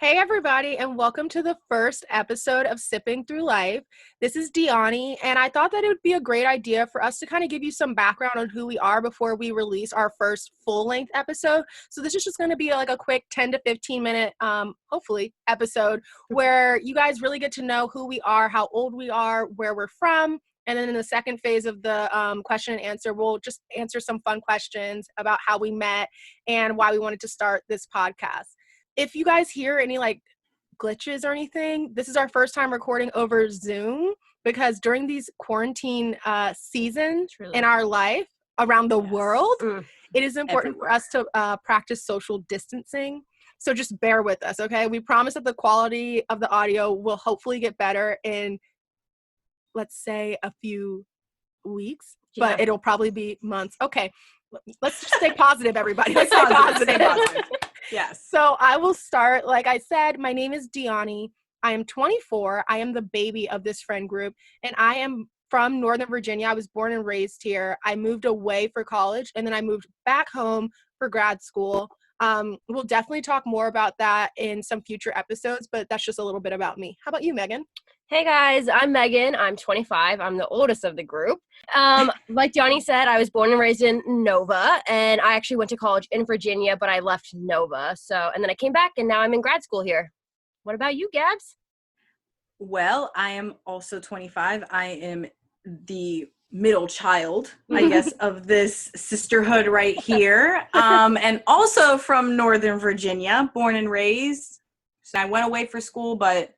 Hey everybody, and welcome to the first episode of Sipping Through Life. This is DeAnni, and I thought that it would be a great idea for us to kind of give you some background on who we are before we release our first full-length episode. So this is just going to be like a quick 10 to 15 minute, hopefully, episode where you guys really get to know who we are, how old we are, where we're from. And then in the second phase of the question and answer, we'll just answer some fun questions about how we met and why we wanted to start this podcast. If you guys hear any like glitches or anything, this is our first time recording over Zoom because during these quarantine seasons in our life around the world, it is important for us to practice social distancing. So just bear with us, okay? We promise that the quality of the audio will hopefully get better in, let's say, a few weeks, but it'll probably be months. Okay, let's just stay positive, everybody. Let's stay positive. Yes. So I will start. Like I said, my name is DeAnni. I am 24. I am the baby of this friend group, and I am from Northern Virginia. I was born and raised here. I moved away for college, and then I moved back home for grad school. We'll definitely talk more about that in some future episodes, but that's just a little bit about me. How about you, Megan? Hey guys, I'm Megan. I'm 25. I'm the oldest of the group. Like DeAnni said, I was born and raised in Nova, and I actually went to college in Virginia, but I left Nova. And then I came back, and now I'm in grad school here. What about you, Gabs? Well, I am also 25. I am the middle child, I guess, of this sisterhood right here, and also from Northern Virginia, born and raised. So I went away for school, but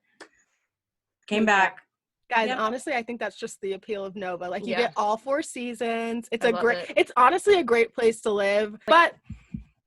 came back. Guys, honestly, I think that's just the appeal of Nova. Like, you get all 4 seasons. It's honestly a great place to live. But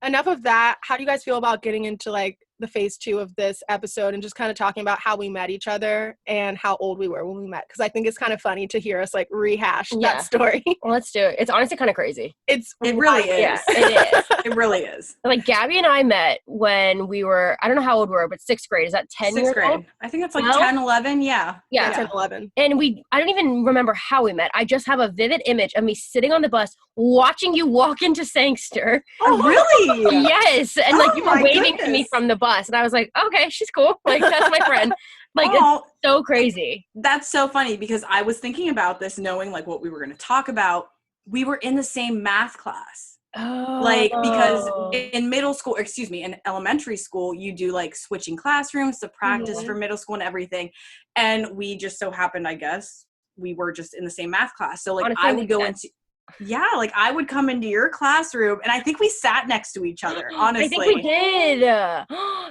enough of that. How do you guys feel about getting into, like, the phase 2 of this episode and just kind of talking about how we met each other and how old we were when we met? Because I think it's kind of funny to hear us, like, rehash that story. Well, let's do it. It's honestly kind of crazy. It really is. Yeah, it is. It really is. Like, Gaby and I met when we were, I don't know how old we were, but 6th grade. Is that 10 years old? I think it's like 10, 11, yeah. 10, 11. And I don't even remember how we met. I just have a vivid image of me sitting on the bus, watching you walk into Sangster. Oh, really? Yes. And, like, you were waving to me from the bus. And I was like, okay, she's cool. Like, that's my friend. Like, it's so crazy. That's so funny because I was thinking about this knowing, like, what we were going to talk about. We were in the same math class. Like, because in in elementary school, you do, like, switching classrooms to practice for middle school and everything. And we just so happened, I guess, we were just in the same math class. So, like, honestly, I would go into... Yeah, like, I would come into your classroom, and I think we sat next to each other, honestly. I think we did.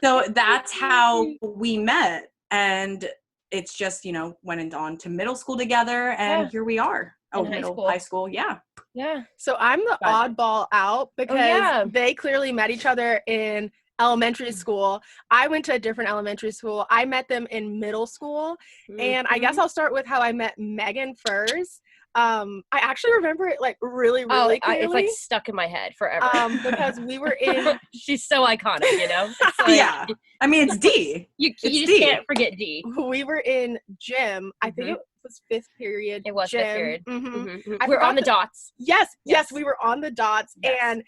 So that's how we met, and it's just, went on to middle school together, and here we are. High school, yeah. Yeah. So I'm the oddball out because they clearly met each other in elementary school. I went to a different elementary school. I met them in middle school, and I guess I'll start with how I met Megan first. I actually remember it, like, really clearly. It's, like, stuck in my head forever. Because we were in... She's so iconic, It's like, yeah. I mean, it's D. You just can't forget D. We were in gym. I think it was 5th period. It was gym. 5th period. We were on the dots. Yes, we were on the dots. Yes. And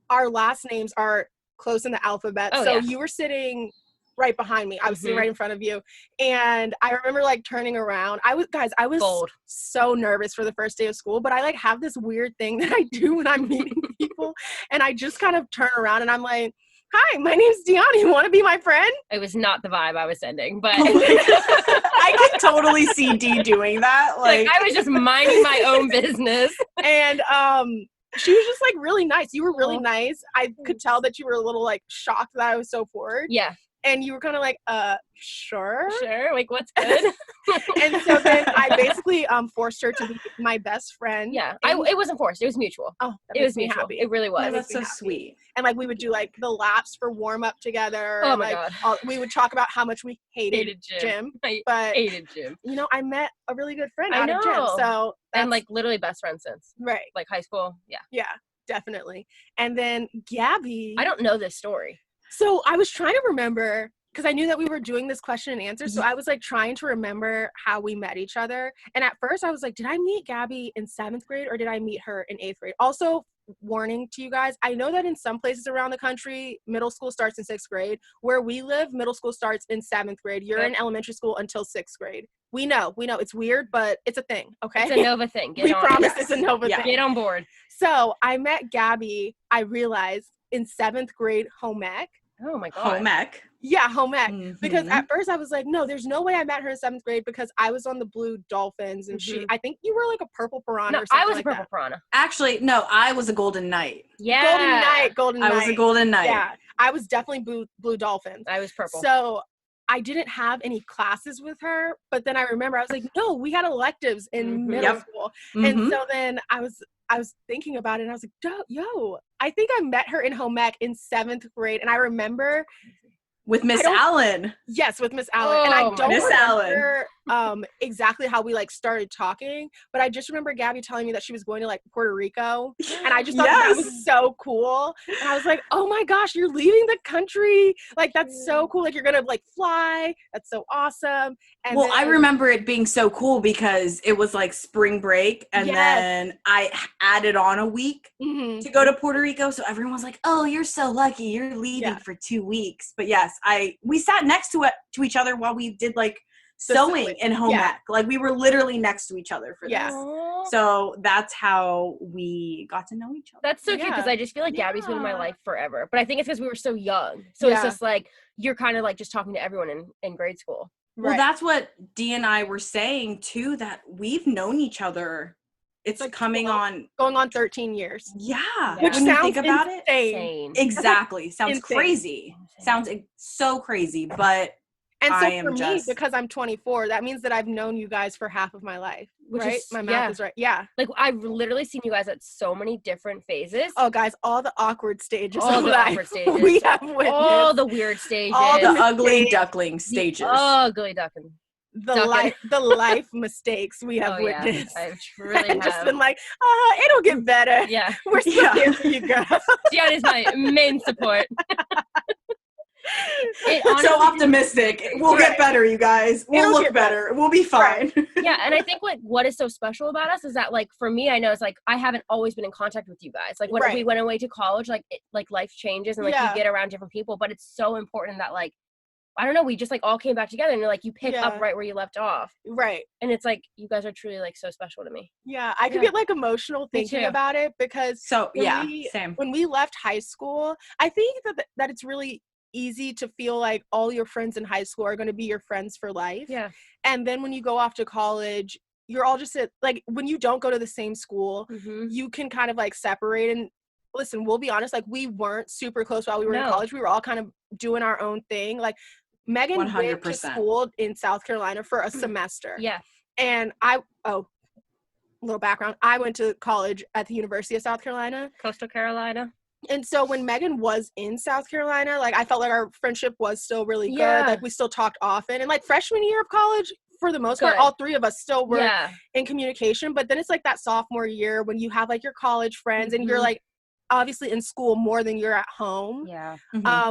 our last names are close in the alphabet. You were sitting right behind me. I was sitting right in front of you. And I remember, like, turning around. I was Bold. So nervous for the first day of school, but I, like, have this weird thing that I do when I'm meeting people. And I just kind of turn around and I'm like, hi, my name's DeAnni. You want to be my friend? It was not the vibe I was sending, but I could totally see D doing that. Like, I was just minding my own business. And she was just, like, really nice. You were really nice. I could tell that you were a little, like, shocked that I was so forward. Yeah. And you were kind of like, sure. Like, what's good? And so then I basically forced her to be my best friend. Yeah, it wasn't forced. It was mutual. Oh, it was mutual. Happy. It really was. Oh, that's so sweet. And, like, we would do, like, the laps for warm up together. Oh, my God. We would talk about how much we hated gym. I hated gym. I met a really good friend out of gym. So and, like, literally best friend since. Right. Like, high school. Yeah. Yeah, definitely. And then Gaby. I don't know this story. So I was trying to remember, because I knew that we were doing this question and answer. So I was, like, trying to remember how we met each other. And at first I was like, did I meet Gaby in 7th grade or did I meet her in 8th grade? Also, warning to you guys. I know that in some places around the country, middle school starts in 6th grade. Where we live, middle school starts in 7th grade. You're in elementary school until 6th grade. We know it's weird, but it's a thing, okay? It's a Nova thing. We promise it's a Nova thing. Get on board. So I met Gaby, I realized, in 7th grade home ec. Oh my God. Home ec. Yeah, home ec. Because at first I was like, no, there's no way I met her in 7th grade because I was on the Blue Dolphins and I think you were like a purple piranha or something. I was like a purple that. piranha. Actually, no, I was a golden knight. Yeah. Golden Knight. I was a golden knight. Yeah, I was definitely Blue Dolphins. I was purple. So I didn't have any classes with her, but then I remember I was like, no, we had electives in middle school. And so then I was thinking about it and I was like, yo, I think I met her in home ec in 7th grade. And I remember with Miss Allen. Yes, with Miss Allen. And I don't Miss remember exactly how we like started talking, but I just remember Gaby telling me that she was going to like Puerto Rico. And I just thought that was so cool. And I was like, oh my gosh, you're leaving the country. Like, that's so cool. Like, you're going to like fly. That's so awesome. And I remember it being so cool because it was like spring break and then I added on a week to go to Puerto Rico. So everyone was like, oh, you're so lucky. You're leaving for 2 weeks. But yes, we sat next to each other while we did like sewing in home ec. Like we were literally next to each other for this. So that's how we got to know each other. That's so cute because I just feel like Gaby's been in my life forever. But I think it's because we were so young. So it's just like you're kind of like just talking to everyone in grade school. Well, that's what Dee and I were saying too, that we've known each other. It's like going on 13 years. Yeah. Which when sounds you think about insane. it. Exactly. Sounds crazy. Sounds so crazy, but and so for me, because I'm 24, that means that I've known you guys for half of my life. Right? My math is right. Yeah. Like, I've literally seen you guys at so many different phases. Oh, guys, all the awkward stages. All the awkward stages. We have witnessed. All the weird stages. All the ugly duckling stages. Ugly duckling. The life mistakes we have witnessed. Yeah, I truly have. Just been like, it'll get better. Yeah. We're still here for you, girl. DeAnni is my main support. So optimistic. We'll get better, you guys. We'll look better. We'll be fine. Yeah, and I think like what is so special about us is that like for me, I know it's like I haven't always been in contact with you guys. Like when we went away to college, like life changes and like you get around different people, but it's so important that like I don't know, we just like all came back together and like you pick up right where you left off. Right. And it's like you guys are truly like so special to me. Yeah, I could get like emotional thinking about it because when we left high school, I think that it's really easy to feel like all your friends in high school are going to be your friends for life. Yeah. And then when you go off to college, you're all just like when you don't go to the same school, you can kind of like separate. And listen, we'll be honest, like we weren't super close while we were in college. We were all kind of doing our own thing. Like Megan 100%. Went to school in South Carolina for a semester. Yeah. And little background, I went to college at the University of South Carolina. Coastal Carolina. And so when Megan was in South Carolina, like I felt like our friendship was still really good. Like we still talked often. And like freshman year of college, for the most part, all three of us still were in communication. But then it's like that sophomore year when you have like your college friends and you're like obviously in school more than you're at home. Yeah.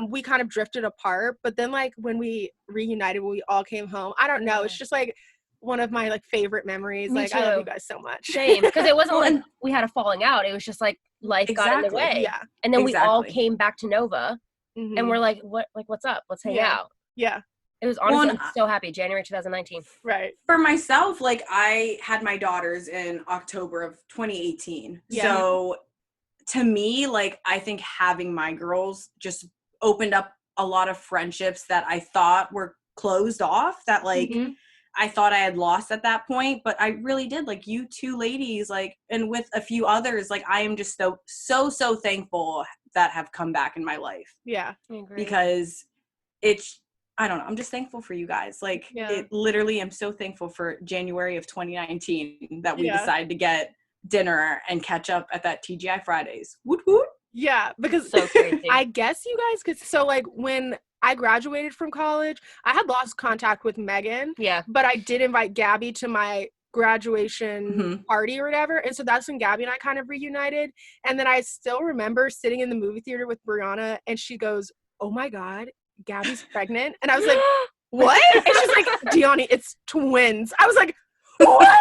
We kind of drifted apart. But then like when we reunited, when we all came home, I don't know. It's just like one of my like favorite memories. Me like too. I love you guys so much. Same. Because it wasn't like we had a falling out. It was just like life got in the way. Yeah. And then we all came back to Nova and we're like, what's up? Let's hang out. Yeah. It was honestly, I'm so happy. January 2019. Right. For myself, like I had my daughters in October of 2018. Yeah. So to me, like I think having my girls just opened up a lot of friendships that I thought were closed off, that like I thought I had lost at that point, but I really did. Like you two ladies, like, and with a few others, like I am just so thankful that have come back in my life. Yeah. Because I don't know. I'm just thankful for you guys. Like it literally, I'm so thankful for January of 2019 that we decided to get dinner and catch up at that TGI Fridays. Woot woot. Yeah. Because so crazy. I guess you guys could, so like when I graduated from college, I had lost contact with Megan. Yeah. But I did invite Gaby to my graduation party or whatever. And so that's when Gaby and I kind of reunited. And then I still remember sitting in the movie theater with Brianna and she goes, oh my God, Gaby's pregnant. And I was like, what? And she's like, DeAnni, it's twins. I was like, what?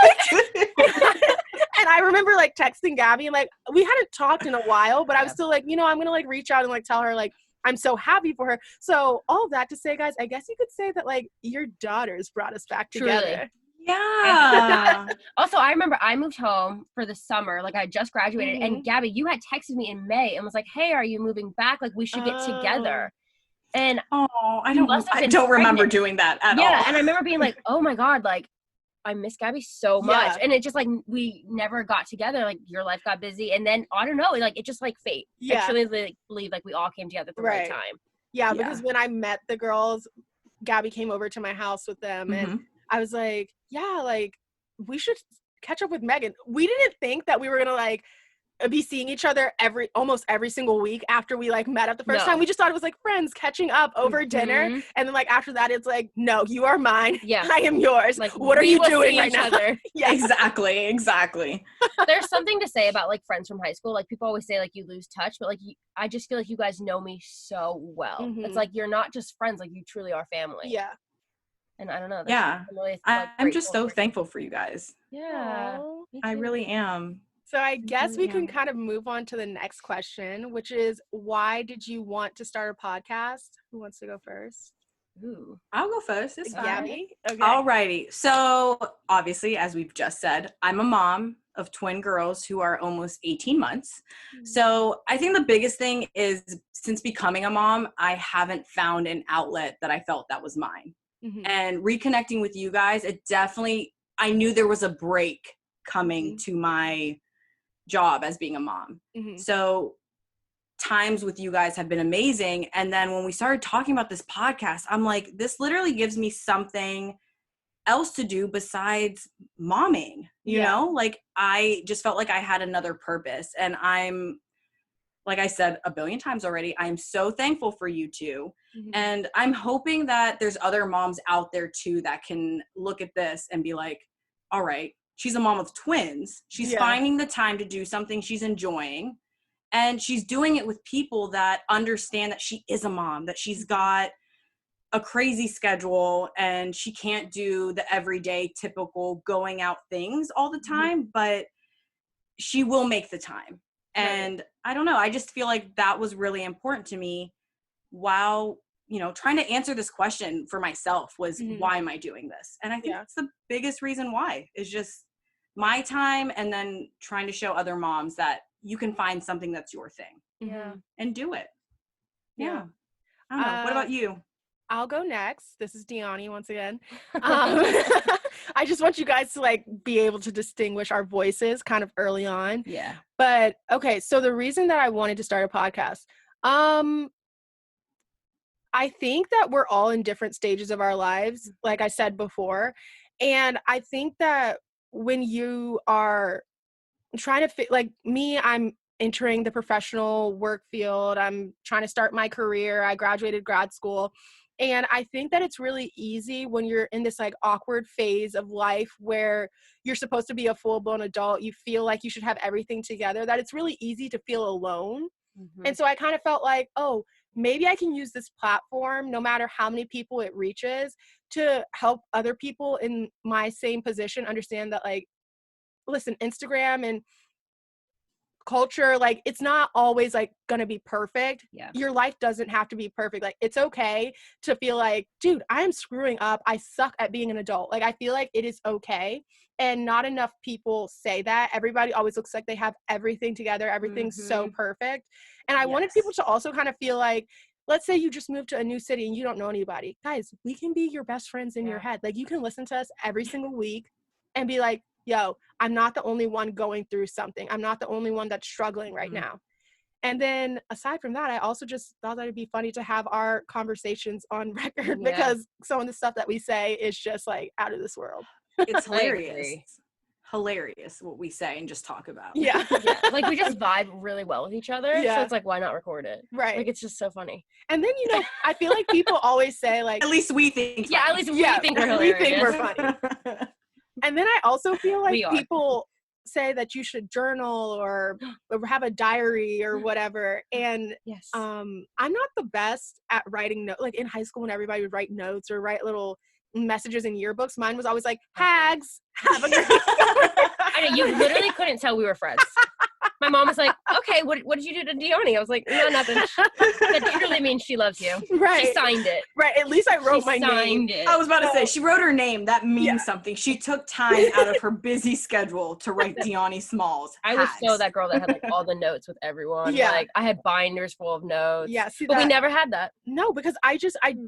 And I remember like texting Gabby and like we hadn't talked in a while, but I was still like, you know, I'm gonna like reach out and like tell her like I'm so happy for her. So all of that to say, guys, I guess you could say that like your daughters brought us back together. Yeah. Also, I remember I moved home for the summer. Like, I just graduated. And, Gabby, you had texted me in May and was like, hey, are you moving back? Like, we should get together. And I don't remember doing that at all. Yeah, and I remember being like, oh, my God, like, I miss Gabby so much. And it just, like, we never got together. Like, your life got busy. And then, I don't know, like, it just, like, fate. I truly like, believe, like, we all came together at the right time. Yeah, because when I met the girls, Gabby came over to my house with them. And I was like, yeah, like, we should catch up with Megan. We didn't think that we were going to, like, be seeing each other almost every single week after we, like, met up the first time. We just thought it was, like, friends catching up over dinner. And then, like, after that, it's like, no, you are mine. Yeah. I am yours. Like, what are you doing right now? Exactly. There's something to say about, like, friends from high school. Like, people always say, like, you lose touch. But, like, I just feel like you guys know me so well. It's like, you're not just friends. Like, you truly are family. Yeah. And I don't know. Really, I'm just so thankful for you guys. Yeah. I really am. So I guess we can kind of move on to the next question, which is, why did you want to start a podcast? Who wants to go first? Ooh. I'll go first. It's fine. Gabby? Okay. Alrighty. So obviously, as we've just said, I'm a mom of twin girls who are almost 18 months. So I think the biggest thing is, since becoming a mom, I haven't found an outlet that I felt that was mine. And reconnecting with you guys, I knew there was a break coming to my job as being a mom. So times with you guys have been amazing. And then when we started talking about this podcast, I'm like, this literally gives me something else to do besides momming, you know? Like, I just felt like I had another purpose. And I'm, like I said a billion times already, I'm so thankful for you two. And I'm hoping that there's other moms out there too that can look at this and be like, all right, she's a mom of twins. She's finding the time to do something she's enjoying. And she's doing it with people that understand that she is a mom, that she's got a crazy schedule and she can't do the everyday typical going out things all the time, but she will make the time. And I don't know, I just feel like that was really important to me while, you know, trying to answer this question for myself was, why am I doing this? And I think that's the biggest reason why, is just my time, and then trying to show other moms that you can find something that's your thing and do it. I don't know. What about you? I'll go next. This is DeAnni once again. I just want you guys to like be able to distinguish our voices kind of early on. Yeah. But okay, so the reason that I wanted to start a podcast, I think that we're all in different stages of our lives, like I said before. And I think that when you are trying to like me, I'm entering the professional work field. I'm trying to start my career. I graduated grad school. And I think that it's really easy when you're in this like awkward phase of life where you're supposed to be a full-blown adult, you feel like you should have everything together, that it's really easy to feel alone. And so I kind of felt like, oh, maybe I can use this platform, no matter how many people it reaches, to help other people in my same position understand that, like, listen, Instagram and culture, like, it's not always like gonna be perfect. Your life doesn't have to be perfect. Like, it's okay to feel like, dude, I'm screwing up, I suck at being an adult. Like, I feel like it is okay, and not enough people say that. Everybody always looks like they have everything together, everything's so perfect. And I wanted people to also kind of feel like, let's say you just moved to a new city and you don't know anybody, guys, we can be your best friends in your head. Like, you can listen to us every single week and be like, yo, I'm not the only one going through something. I'm not the only one that's struggling right now. And then aside from that, I also just thought that it'd be funny to have our conversations on record because some of the stuff that we say is just like out of this world. It's hilarious. Hilarious what we say and just talk about. Like, we just vibe really well with each other. So it's like, why not record it? Right. Like, it's just so funny. And then, you know, I feel like people always say like, at least we think funny. At least we think we're hilarious. We think we're funny. And then I also feel like people say that you should journal or have a diary or whatever. And I'm not the best at writing notes. Like, in high school when everybody would write notes or write little messages in yearbooks, mine was always like, hags, have a great summer. I know, you literally couldn't tell we were friends. My mom was like, okay, what did you do to DeAnni? I was like, no, nothing. That truly means she loves you. Right. She signed it. Right. At least I wrote my name. It. I was about to say, she wrote her name. That means something. She took time out of her busy schedule to write DeAnni Smalls. I was so that girl that had like all the notes with everyone. Yeah. Like I had binders full of notes. Yeah. See, but we never had that. No, because I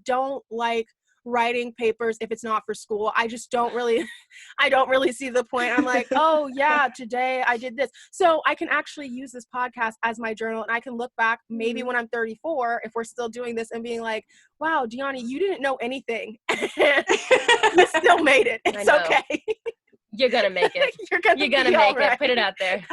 don't like writing papers if it's not for school. I don't really see the point. I'm like, oh yeah, today I did this. So I can actually use this podcast as my journal, and I can look back maybe when I'm 34, if we're still doing this, and being like, wow, DeAnni, you didn't know anything. You still made it. It's okay. You're gonna make it. You're gonna make it. Put it out there.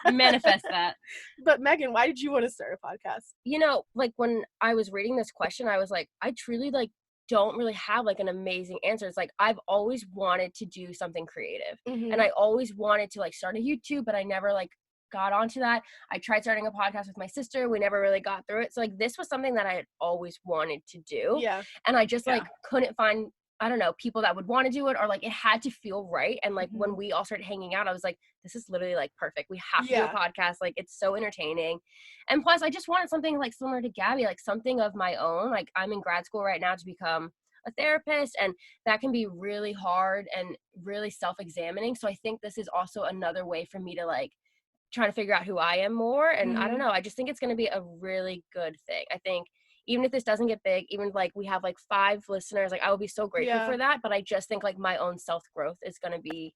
Manifest that. But Megan, why did you want to start a podcast? You know, like when I was reading this question, I was like, I truly like don't really have like an amazing answer. It's like I've always wanted to do something creative, and I always wanted to like start a YouTube, but I never like got onto that. I tried starting a podcast with my sister. We never really got through it. So like this was something that I had always wanted to do. Yeah. And I just like couldn't find, I don't know, people that would want to do it, or like it had to feel right. And like when we all started hanging out, I was like, this is literally like perfect. We have to do a podcast. Like it's so entertaining. And plus I just wanted something like similar to Gaby, like something of my own. Like I'm in grad school right now to become a therapist, and that can be really hard and really self-examining. So I think this is also another way for me to like try to figure out who I am more. And I don't know, I just think it's going to be a really good thing. I think even if this doesn't get big, even like we have like 5 listeners, like I will be so grateful for that. But I just think like my own self-growth is going to be,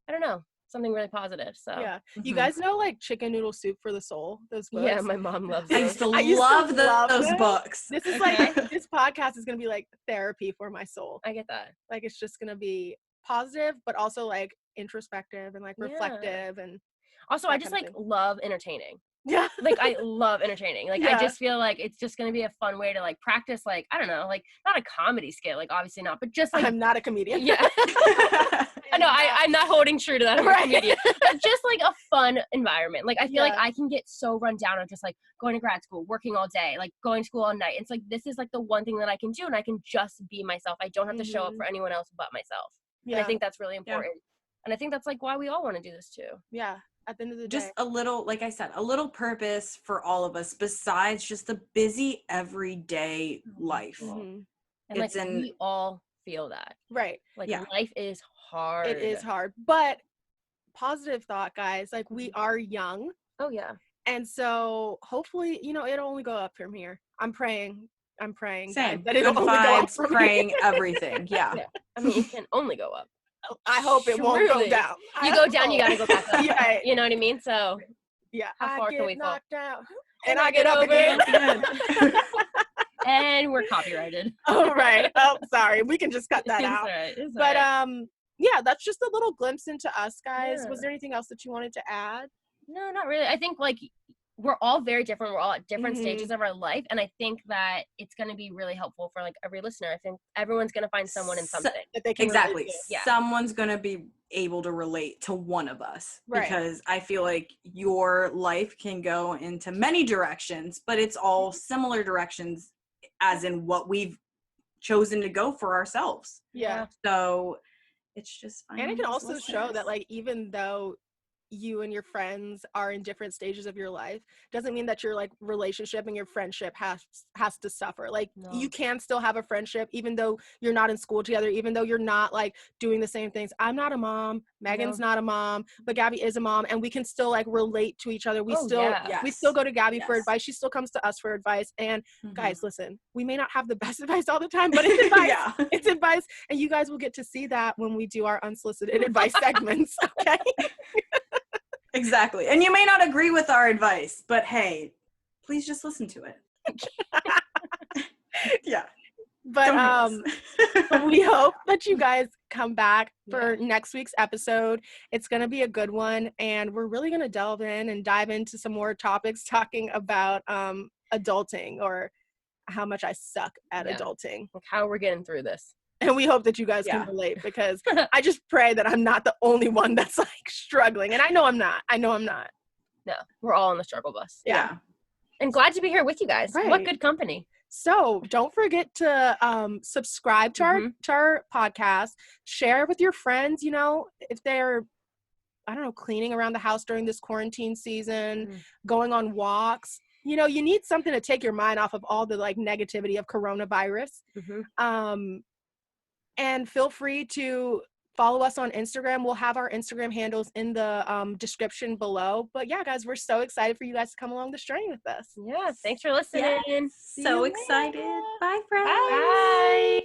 I don't know, something really positive. So you guys know like Chicken Noodle Soup for the Soul, those books? Yeah, my mom loves those. I used to love those books. This is like this podcast is gonna be like therapy for my soul. I get that. Like it's just gonna be positive, but also like introspective and like reflective, and also I just like love entertaining. Yeah. Like I love entertaining. Like I just feel like it's just going to be a fun way to like practice, like, I don't know, like not a comedy skit, like obviously not, but just like. I'm not a comedian. Yeah. I know, I'm not holding true to that. I'm a comedian. But just like a fun environment. Like I feel like I can get so run down on just like going to grad school, working all day, like going to school all night. It's like, this is like the one thing that I can do, and I can just be myself. I don't have to show up for anyone else but myself. Yeah. And I think that's really important. And I think that's like why we all want to do this too. Yeah. At the end of the day. Just a little, like I said, a little purpose for all of us besides just the busy everyday life. And like we all feel that. Right. Like life is hard. It is hard. But positive thought, guys, like we are young. Oh yeah. And so hopefully, you know, it'll only go up from here. I'm praying. Same. That it'll only go up from praying here. everything. Yeah. I mean, it can only go up. I hope it won't go down. You go down, you gotta go back up. Yeah. You know what I mean? So how far can we fall? Down, and I get up again. And we're copyrighted. Oh right. Oh, sorry. We can just cut that out. It's but right. Yeah, that's just a little glimpse into us, guys. Was there anything else that you wanted to add? No, not really. I think like we're all very different. We're all at different stages of our life. And I think that it's going to be really helpful for like every listener. I think everyone's going to find someone in something that they can exactly. Someone's going to be able to relate to one of us, because I feel like your life can go into many directions, but it's all similar directions as in what we've chosen to go for ourselves. Yeah. So it's just fine. And it can also show that like, even though you and your friends are in different stages of your life, doesn't mean that your like relationship and your friendship has to suffer. Like you can still have a friendship even though you're not in school together, even though you're not like doing the same things. I'm not a mom, Megan's not a mom, but Gaby is a mom, and we can still like relate to each other. We still go to Gaby for advice. She still comes to us for advice. And guys, listen, we may not have the best advice all the time, but it's advice. It's advice, and you guys will get to see that when we do our unsolicited advice segments. Okay. Exactly. And you may not agree with our advice, but hey, please just listen to it. Yeah. But we hope that you guys come back for next week's episode. It's going to be a good one, and we're really going to delve in and dive into some more topics talking about adulting, or how much I suck at adulting. Like how we're getting through this. And we hope that you guys can relate, because I just pray that I'm not the only one that's like struggling. And I know I'm not. No, we're all on the struggle bus. Yeah. And glad to be here with you guys. What good company. So don't forget to subscribe to our podcast, share with your friends, you know, if they're, I don't know, cleaning around the house during this quarantine season, going on walks. You know, you need something to take your mind off of all the like negativity of coronavirus. And feel free to follow us on Instagram. We'll have our Instagram handles in the description below. But yeah, guys, we're so excited for you guys to come along this journey with us. Yeah, thanks for listening. So excited. Bye, friends. Bye.